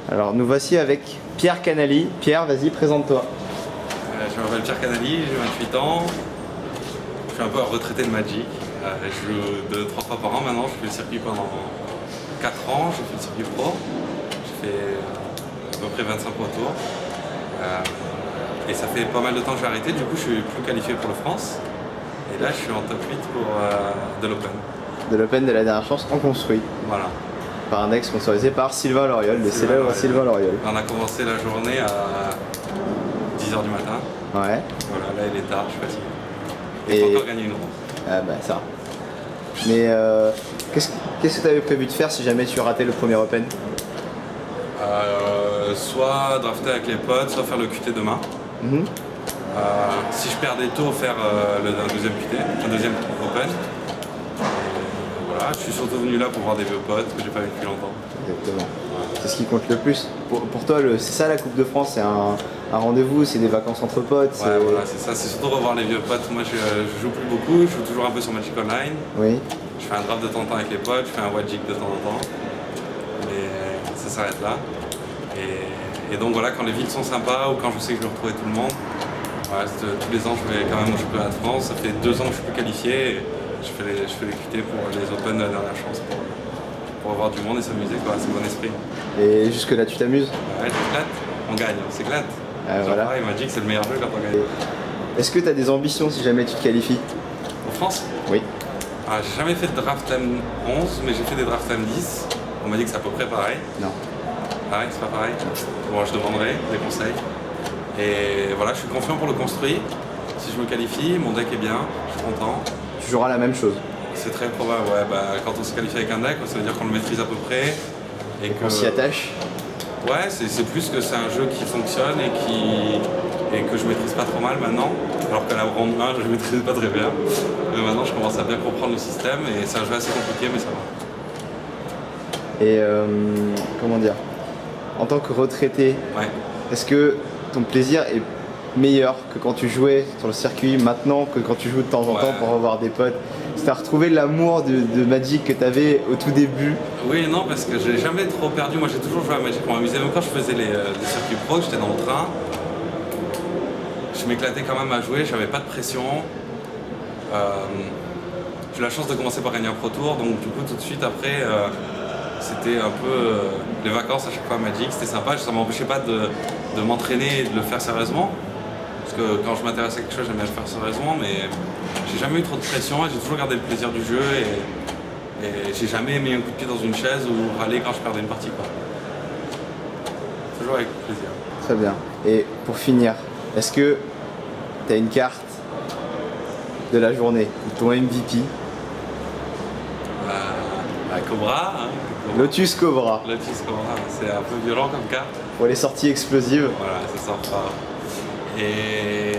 Alors nous voici avec Pierre Canali. Pierre, vas-y, présente-toi. Je m'appelle Pierre Canali, j'ai 28 ans. Je suis un peu un retraité de Magic. Je joue 2-3 fois par an maintenant. Je fais le circuit pendant 4 ans. J'ai fait le circuit pro. J'ai fait à peu près 25 pro tours. Et ça fait pas mal de temps que j'ai arrêté. Du coup, je suis plus qualifié pour le France. Et là, je suis en top 8 de l'Open. De l'Open de la dernière chance en construit. Voilà. Par un deck sponsorisé par Sylvain Loriol, le célèbre Sylvain Loriol. On a commencé la journée à 10h du matin. Ouais. Voilà, là il est tard, je suis fatigué. Et faut encore gagner une ronde. Ah bah ça. Mais qu'est-ce que tu avais prévu de faire si jamais tu ratais le premier Open? Soit drafter avec les potes, soit faire le QT demain. Si je perds des tours, faire un deuxième QT, un deuxième Open. Voilà, je suis surtout venu là pour voir des vieux potes que j'ai pas vu depuis longtemps. Exactement. C'est ce qui compte le plus. Pour toi, c'est ça la Coupe de France, c'est un rendez-vous, c'est des vacances entre potes. Ouais, voilà, c'est ça, c'est surtout revoir les vieux potes. Moi je joue plus beaucoup, je joue toujours un peu sur Magic Online. Oui. Je fais un draft de temps en temps avec les potes, je fais un Wajik de temps en temps. Mais ça s'arrête là. Et donc voilà, quand les villes sont sympas ou quand je sais que je vais retrouver tout le monde, voilà, tous les ans je vais quand même au championnat de France. Ça fait 2 ans que je suis plus qualifié. Et je fais les QT pour les Open de la dernière chance pour avoir du monde et s'amuser, quoi, c'est bon esprit. Et jusque là tu t'amuses? Ouais, j'éclate, on gagne, on s'éclate. Voilà. Il m'a dit que c'est le meilleur jeu quand on gagne. Est-ce que tu as des ambitions si jamais tu te qualifies? En France? Oui. J'ai jamais fait de draft M11, mais j'ai fait des drafts M10. On m'a dit que c'est à peu près pareil. Non. Pareil, c'est pas pareil. Bon, je demanderai des conseils. Et voilà, je suis confiant pour le construire. Si je me qualifie, mon deck est bien, je suis content. Tu joueras la même chose? C'est très probable, ouais. Quand on se qualifie avec un deck, ça veut dire qu'on le maîtrise à peu près. Et qu'on s'y attache? Ouais, c'est plus que c'est un jeu qui fonctionne et que je maîtrise pas trop mal maintenant. Alors qu'à la ronde 1, je ne maîtrisais pas très bien. Mais maintenant, je commence à bien comprendre le système et c'est un jeu assez compliqué, mais ça va. Et comment dire? En tant que retraité, ouais. Est-ce que ton plaisir est meilleur que quand tu jouais sur le circuit maintenant que quand tu joues de temps en temps pour revoir des potes? Tu as retrouvé l'amour de Magic que tu avais au tout début? Oui et non, parce que j'ai jamais trop perdu. Moi j'ai toujours joué à Magic pour m'amuser. Même quand je faisais les circuits pro, j'étais dans le train. Je m'éclatais quand même à jouer, j'avais pas de pression. J'ai eu la chance de commencer par gagner un Pro Tour, donc du coup tout de suite après c'était un peu les vacances à chaque fois à Magic, c'était sympa, ça m'empêchait pas de m'entraîner et de le faire sérieusement. Parce que quand je m'intéressais à quelque chose, j'aimais le faire sérieusement, mais j'ai jamais eu trop de pression et j'ai toujours gardé le plaisir du jeu et j'ai jamais mis un coup de pied dans une chaise ou râler quand je perdais une partie, quoi. Toujours avec plaisir. Très bien. Et pour finir, est-ce que tu as une carte de la journée, ton MVP? Cobra, hein. Lotus Cobra. Lotus Cobra, c'est un peu violent comme carte. Pour les sorties explosives. Voilà, ça sort fort. Et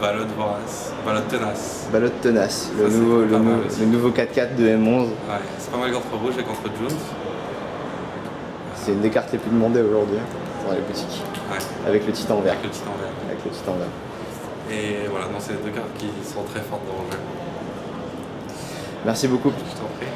Ballot Vorace, Ballot Tenace. Ballot Tenace, le nouveau 4-4 de M11. Ouais, c'est pas mal contre Rouge et contre Jones. C'est une des cartes les plus demandées aujourd'hui dans les boutiques. Ouais. Avec le titan vert. Avec le titan vert. Avec le titan vert. Et voilà, c'est 2 cartes qui sont très fortes dans le jeu. Merci beaucoup. Je t'en prie.